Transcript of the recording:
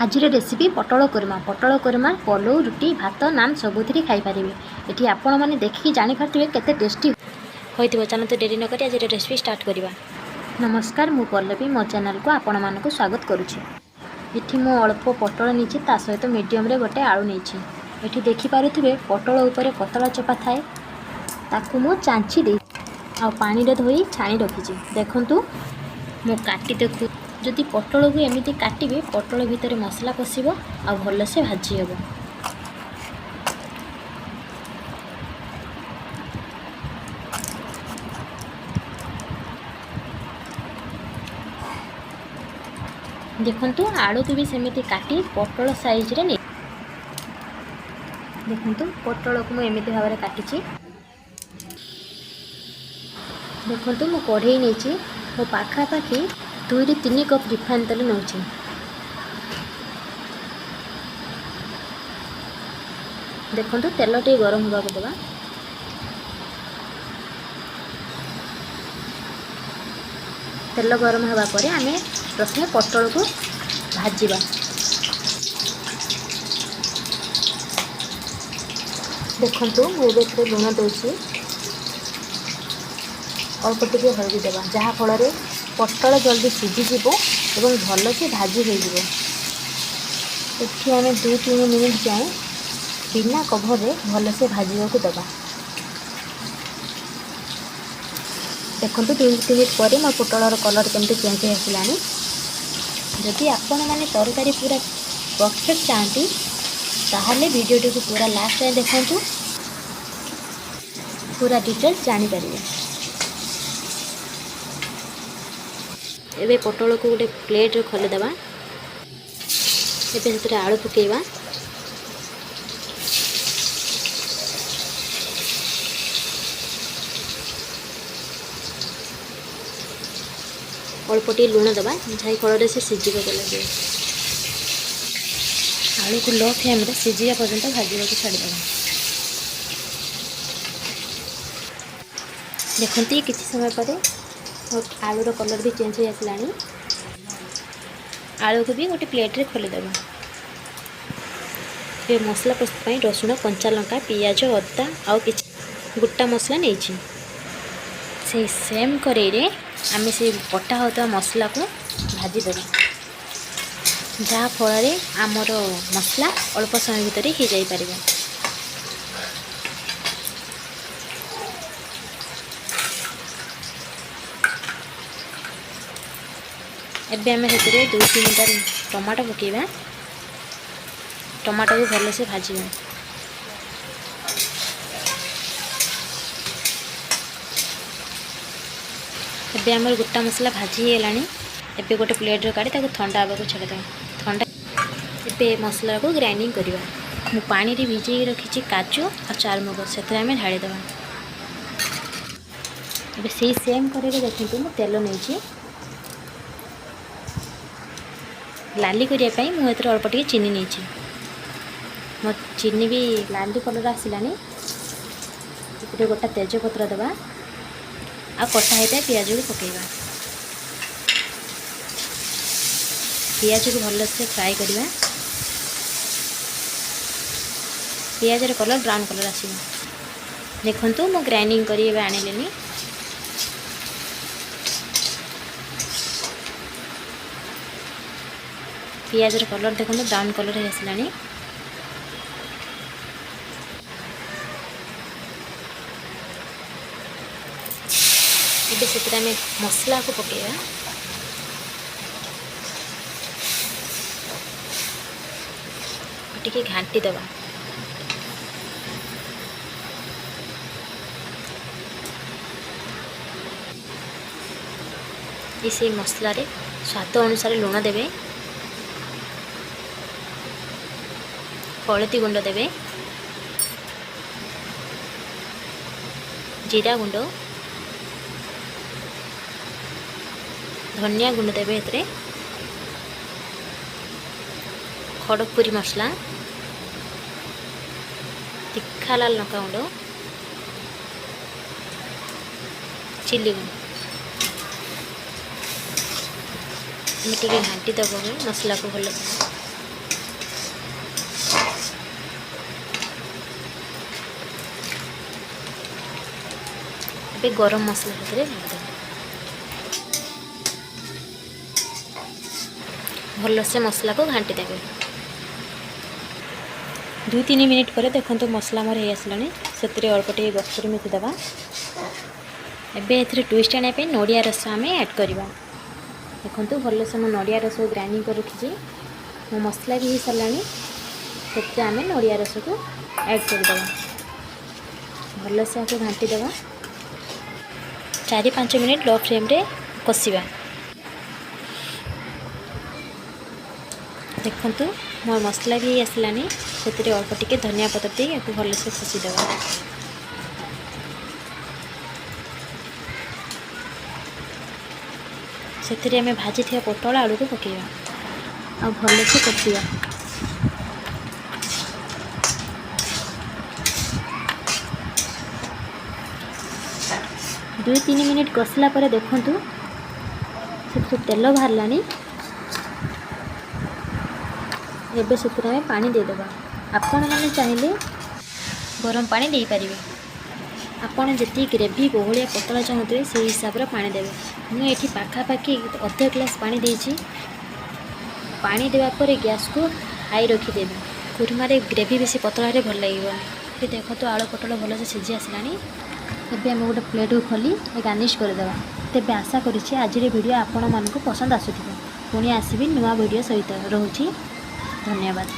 आजिर recipe पटल कोरमा पलौ रुटी भात नान सबुथि खाईपारे। ये आपण मैंने देखिए जापारे केते टेस्टी होइतिबो। चलते डेरी नक आज रेसिपी स्टार्ट करवा। नमस्कार, मु पल्लवी मो चैनल को आपण मानक स्वागत करुच्ची। ये मु अल्प पटल नहीं ता सहित मीडियम रे गोटे आलू नहीं। ये देखिपे पटल उपर पतला चोपा थाए ताकू मु चांची दे आ पानी रे धोई छाणी रखी। देखंतु मु काटी देखु जदि पटल को एमती काटिबे पटल भितर मसला पशिबो आ भल से भाजी हेबो। देखंतु आलू को भी सेमती काटी पटल साइज रे नै। देखंतु पटल को मु एमती भाव में काटिची। देखंतु मु कढ़ई नहीं मो पाखापाखि 2 ରୁ 3 कप रिफाइन तेल नौची। देखंतु तेल टे गरम होगा देवा। तेल गरम होगा पर आमे प्रथमे पटल को भाजीबा। देखंतु मुझे लुण दूसरी अल्प टिके हल्दी देवा जहाँ फल पटल जल्दी सीझीज और भल से भाजी हो। आम 2-3 मिनिट जाए बिना कभर रे भल से भाजा को दबा। देखो 2-3 मिनिट पर मो पटलर कलर केमती चेंज हो आसला। जदि आपण मैंने तरकारी पूरा परफेक्ट चाहती ताहले वीडियो को पूरा लास्ट में देखंतु पूरा डिटेल्स जानीपर। एबे पटल को गोटे प्लेट रे खोलीदेवा। एबे से आलू पकेवा। अल्प टी लुण देवा जहाँ फल से सीझा लगे। आलू को लो फ्लेम रे सीझा पर्यंत भाजा को छाड़देवा। देखते किसी समय पर आलूर कलर भी चेंज हो आसला। आलू को भी गोटे प्लेट रे खोलीदेवा। ये मसला प्रस्तुत रसुण कंचा लंका पियाज अदा आउ किछि गोटा मसला नहीं। से सेम कड़ाई रे आमे से बटा होता मसला को भाजी देवा जहाँ फल आमर मसला अल्प समय भितर हो जाई परिबा। एबे आमे हेतरे 2-3 मिनट टमाटो पकेबा। टमाटो को भल से भाजीबा। एबे हमर गोटा मसला भाजी हेलानी। एबे गोटे प्लेट रे काढी ताको ठंडा आबा को छाड़देबा। ठंडा एबे मसला को ग्राइंडिंग करबा। मु पानी रे भिजै रखिछि काजू आ चारमगज सेतरे आमे ढाळी देबा। एबे सेही सेम करे देखंतु मु तेल नैछि। लाली करने मुझे अल्प टे चीनी नहीं। मो चीनी भी लाली कलर आसलानी। गोटा तेजपत्र देवा आ कटा होता पियाज को पकेबा। पियाज को भल से फ्राए करवा। पियाज रे कलर ब्राउन कलर आसीबा। देखंतु मो ग्राइंडिंग करी एबे आनिलेनी। पियाज रे कलर देखो ब्राउन कलर हो आसला। ये से मसला को पकेबा। टिके घांटी देवा। इसे मसला रे स्वाद अनुसार लुण देवे। हलदी गुंड देवे। जीरा गुंड धनिया गुंड देवे। एतरे खड़गपुरी मसला तीखा लाल लंका गुंड चिल्ली गुंड टे घाटी दब मसला को भल ଏବେ ଗରମ ମସଲା ସେଥିରେ ଦେଇଦେବା। ଭଲସେ ମସଲାକୁ ଘାଣ୍ଟି ଦେବେ। 2-3 ମିନିଟ୍ ପରେ ଦେଖନ୍ତୁ ମସଲା ଆମର ହେଇ ଆସିଲାଣି। ସେଥିରେ ଅଳ୍ପ ଟିକେ କସ୍ତୁରୀ ମେଥି ଦେବା। ଏବେ ଏଥିରେ ଟୁଇଷ୍ଟ ଆଣିବା ପାଇଁ ନଡ଼ିଆ ରସ ଆମେ ଆଡ଼୍ କରିବା। ଦେଖନ୍ତୁ ଭଲସେ ମୁଁ ନଡ଼ିଆ ରସ ଗ୍ରାଇଣ୍ଡିଙ୍ଗ କରି ରଖିଛି। ମୋ ମସଲା ବି ହେଇସାରିଲାଣି। ସେଥିରେ ଆମେ ନଡ଼ିଆ ରସକୁ ଆଡ଼୍ କରିଦେବା। ଭଲସେ ଆକୁ ଘାଣ୍ଟି ଦେବା। 4-5 ମିନିଟ୍ ଲୋ ଫ୍ଲେମ୍ରେ କଷିବା। ଦେଖନ୍ତୁ ମୋ ମସଲା ବି ଆସିଲାଣି। ସେଥିରେ ଅଳ୍ପ ଟିକେ ଧନିଆ ପତ୍ର ଦେଇ ଆକୁ ଭଲସେ କଷିଦେବା। ସେଥିରେ ଆମେ ଭାଜିଥିବା ପୋଟଳ ଆଳୁକୁ ପକାଇବା ଆଉ ଭଲସେ କଷିବା। ଦୁଇ 3 ମିନିଟ୍ କଷିଲା ପରେ ଦେଖନ୍ତୁ ସେଥିରେ ତେଲ ବାହାରିଲାଣି। ଏବେ ସେଥିରେ ଆମେ ପାଣି ଦେଇଦେବା। ଆପଣମାନେ ଚାହିଁଲେ ଗରମ ପାଣି ଦେଇପାରିବେ। ଆପଣ ଯେତିକି ଗ୍ରେଭି ବହଳିଆ ପତଳା ଚାହୁଁଥିବେ ସେହି ହିସାବରେ ପାଣି ଦେବେ। ମୁଁ ଏଠି ପାଖାପାଖି ଅଧ ଗ୍ଲାସ୍ ପାଣି ଦେଇଛି। ପାଣି ଦେବା ପରେ ଗ୍ୟାସ୍କୁ ହାଇ ରଖିଦେବି। କୁରୁମାରେ ଗ୍ରେଭି ବେଶୀ ପତଳାରେ ଭଲ ଲାଗିବନି। ଏବେ ଦେଖନ୍ତୁ ଆଳୁ ପୋଟଳ ଭଲସେ ସିଝି ଆସିଲାଣି। ଏବେ ଆମେ ଗୋଟେ ପ୍ଲେଟ୍କୁ ଖୋଲି ଗାର୍ନିଶ୍ କରିଦେବା। ତେବେ ଆଶା କରୁଛି ଆଜିର ଭିଡ଼ିଓ ଆପଣମାନଙ୍କୁ ପସନ୍ଦ ଆସୁଥିବ। ପୁଣି ଆସିବି ନୂଆ ଭିଡ଼ିଓ ସହିତ। ରହୁଛି, ଧନ୍ୟବାଦ।